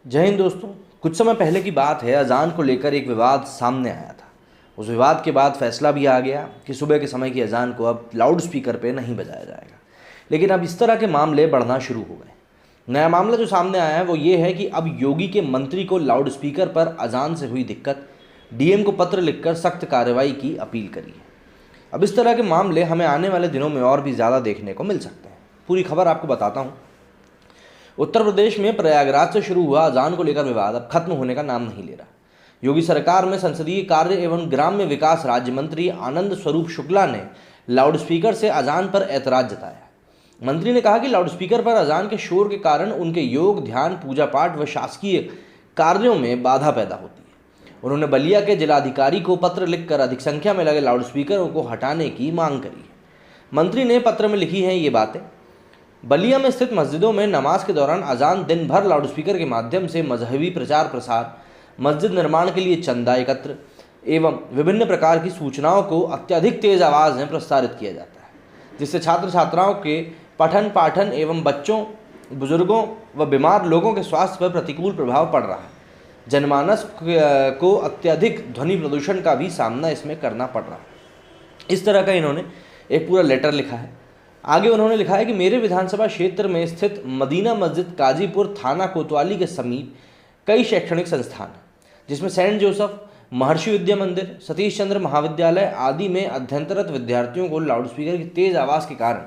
जय हिंद दोस्तों। कुछ समय पहले की बात है, अजान को लेकर एक विवाद सामने आया था। उस विवाद के बाद फैसला भी आ गया कि सुबह के समय की अजान को अब लाउड स्पीकर पे नहीं बजाया जाएगा। लेकिन अब इस तरह के मामले बढ़ना शुरू हो गए। नया मामला जो सामने आया है वो ये है कि अब योगी के मंत्री को लाउड स्पीकर पर अजान से हुई दिक्कत, डीएम को पत्र लिखकर सख्त कार्रवाई की अपील करी है। अब इस तरह के मामले हमें आने वाले दिनों में और भी ज़्यादा देखने को मिल सकते हैं। पूरी खबर आपको बताता हूँ। उत्तर प्रदेश में प्रयागराज से शुरू हुआ अजान को लेकर विवाद अब खत्म होने का नाम नहीं ले रहा। योगी सरकार में संसदीय कार्य एवं ग्राम्य विकास राज्य मंत्री आनंद स्वरूप शुक्ला ने लाउडस्पीकर से अजान पर ऐतराज जताया। मंत्री ने कहा कि लाउडस्पीकर पर अजान के शोर के कारण उनके योग, ध्यान, पूजा पाठ व शासकीय कार्यों में बाधा पैदा होती है। उन्होंने बलिया के जिलाधिकारी को पत्र लिखकर अधिक संख्या में लगे लाउडस्पीकरों को हटाने की मांग करी है। मंत्री ने पत्र में लिखी हैं ये बातें। बलिया में स्थित मस्जिदों में नमाज के दौरान अजान दिन भर लाउडस्पीकर के माध्यम से मजहबी प्रचार प्रसार, मस्जिद निर्माण के लिए चंदा एकत्र एवं विभिन्न प्रकार की सूचनाओं को अत्यधिक तेज आवाज़ में प्रसारित किया जाता है, जिससे छात्र छात्राओं के पठन पाठन एवं बच्चों, बुजुर्गों व बीमार लोगों के स्वास्थ्य पर प्रतिकूल प्रभाव पड़ रहा है। जनमानस को अत्यधिक ध्वनि प्रदूषण का भी सामना इसमें करना पड़ रहा है। इस तरह का इन्होंने एक पूरा लेटर लिखा है। आगे उन्होंने लिखा है कि मेरे विधानसभा क्षेत्र में स्थित मदीना मस्जिद, काजीपुर थाना कोतवाली के समीप कई शैक्षणिक संस्थान हैं, जिसमें सेंट जोसेफ, महर्षि विद्या मंदिर, सतीश चंद्र महाविद्यालय आदि में अध्ययनरत विद्यार्थियों को लाउडस्पीकर की तेज आवाज़ के कारण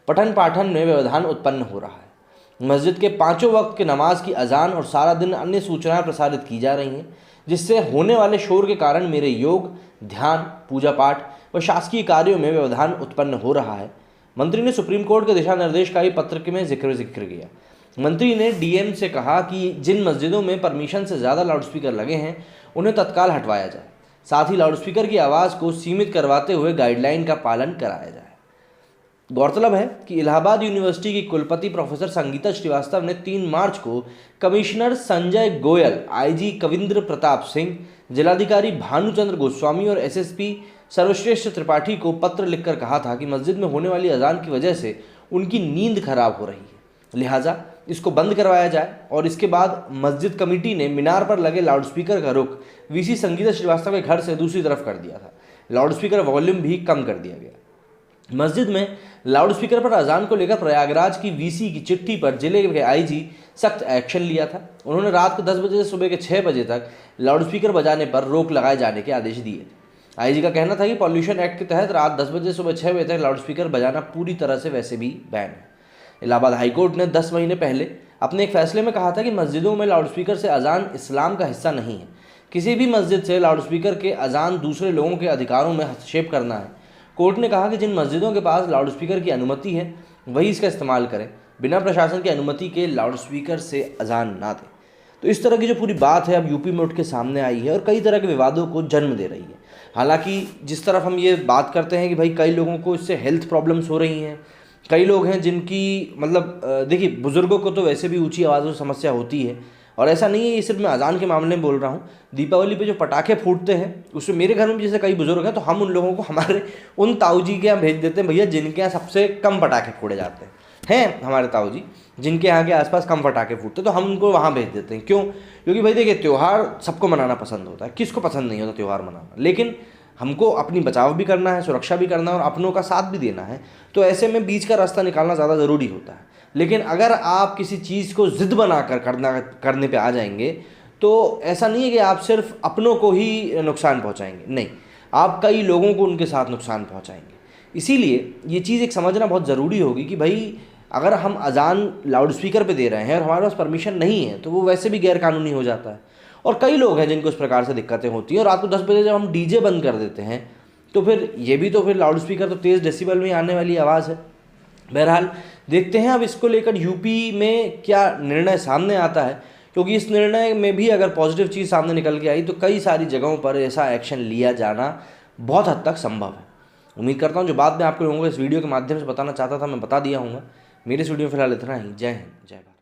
पठन पाठन में व्यवधान उत्पन्न हो रहा है। मस्जिद के पाँचों वक्त के नमाज की अजान और सारा दिन अन्य सूचनाएं प्रसारित की जा रही हैं, जिससे होने वाले शोर के कारण मेरे योग, ध्यान, पूजा पाठ व शासकीय कार्यों में व्यवधान उत्पन्न हो रहा है। मंत्री ने सुप्रीम कोर्ट के दिशा निर्देश का ही पत्र में जिक्र किया। मंत्री ने डीएम से कहा कि जिन मस्जिदों में परमिशन से ज़्यादा लाउडस्पीकर लगे हैं उन्हें तत्काल हटवाया जाए। साथ ही लाउडस्पीकर की आवाज़ को सीमित करवाते हुए गाइडलाइन का पालन कराया जाए। गौरतलब है कि इलाहाबाद यूनिवर्सिटी की कुलपति प्रोफेसर संगीता श्रीवास्तव ने 3 मार्च को कमिश्नर संजय गोयल, आईजी कविंद्र प्रताप सिंह, जिलाधिकारी भानुचंद्र गोस्वामी और एसएसपी सर्वश्रेष्ठ त्रिपाठी को पत्र लिखकर कहा था कि मस्जिद में होने वाली अजान की वजह से उनकी नींद खराब हो रही है, लिहाजा इसको बंद करवाया जाए। और इसके बाद मस्जिद कमेटी ने मीनार पर लगे लाउडस्पीकर का रुख वीसी संगीता श्रीवास्तव के घर से दूसरी तरफ कर दिया था। लाउडस्पीकर वॉल्यूम भी कम कर दिया गया। मस्जिद में लाउडस्पीकर पर अजान को लेकर प्रयागराज की वीसी की चिट्ठी पर जिले के आईजी सख्त एक्शन लिया था। उन्होंने रात को 10 बजे से सुबह के 6 बजे तक लाउडस्पीकर बजाने पर रोक लगाए जाने के आदेश दिए थे। आईजी का कहना था कि पॉल्यूशन एक्ट के तहत रात 10 बजे से सुबह 6 बजे तक लाउडस्पीकर बजाना पूरी तरह से वैसे भी बैन है। इलाहाबाद हाईकोर्ट ने 10 महीने पहले अपने एक फैसले में कहा था कि मस्जिदों में लाउडस्पीकर से अजान इस्लाम का हिस्सा नहीं है। किसी भी मस्जिद से लाउडस्पीकर के अजान दूसरे लोगों के अधिकारों में हस्तक्षेप करना है। कोर्ट ने कहा कि जिन मस्जिदों के पास लाउडस्पीकर की अनुमति है वही इसका इस्तेमाल करें, बिना प्रशासन की अनुमति के लाउडस्पीकर से अजान ना दें। तो इस तरह की जो पूरी बात है अब यूपी में उठ के सामने आई है और कई तरह के विवादों को जन्म दे रही है। हालांकि जिस तरफ हम ये बात करते हैं कि भाई कई लोगों को इससे हेल्थ प्रॉब्लम्स हो रही हैं, कई लोग हैं जिनकी देखिए बुज़ुर्गों को तो वैसे भी ऊंची आवाज़ों से समस्या होती है। और ऐसा नहीं है ये सिर्फ मैं अजान के मामले में बोल रहा हूँ, दीपावली पे जो पटाखे फूटते हैं उसमें मेरे घर में भी जैसे कई बुजुर्ग हैं तो हम उन लोगों को हमारे उन ताऊ जी के यहाँ भेज देते हैं, भैया जिनके यहाँ सबसे कम पटाखे फोड़े जाते हैं हमारे ताऊ जी जिनके यहाँ के आसपास कम पटाखे फूटते, तो हम उनको वहाँ भेज देते हैं। क्यों? क्योंकि भाई देखिए त्यौहार सबको मनाना पसंद होता है, किसको पसंद नहीं होता त्यौहार मनाना, लेकिन हमको अपनी बचाव भी करना है, सुरक्षा भी करना है और अपनों का साथ भी देना है। तो ऐसे में बीच का रास्ता निकालना ज़्यादा ज़रूरी होता है। लेकिन अगर आप किसी चीज़ को ज़िद बनाकर करने पे आ जाएंगे तो ऐसा नहीं है कि आप सिर्फ अपनों को ही नुकसान पहुंचाएंगे, नहीं, आप कई लोगों को उनके साथ नुकसान पहुंचाएंगे। इसीलिए ये चीज़ एक समझना बहुत ज़रूरी होगी कि भाई अगर हम अजान लाउडस्पीकर पे दे रहे हैं और हमारे पास परमिशन नहीं है तो वो वैसे भी गैरकानूनी हो जाता है। और कई लोग हैं जिनको इस प्रकार से दिक्कतें होती हैं। और रात को 10 बजे जब हम डीजे बंद कर देते हैं तो फिर ये भी तो फिर लाउडस्पीकर तो तेज़ डेसिबल में आने वाली आवाज़ है। बहरहाल देखते हैं अब इसको लेकर यूपी में क्या निर्णय सामने आता है, क्योंकि इस निर्णय में भी अगर पॉजिटिव चीज़ सामने निकल के आई तो कई सारी जगहों पर ऐसा एक्शन लिया जाना बहुत हद तक संभव है। उम्मीद करता हूँ जो बात मैं आपको लोगों को इस वीडियो के माध्यम से बताना चाहता था मैं बता दिया हूँगा। मेरे इस वीडियो में फिलहाल इतना ही। जय हिंद, जय भारत।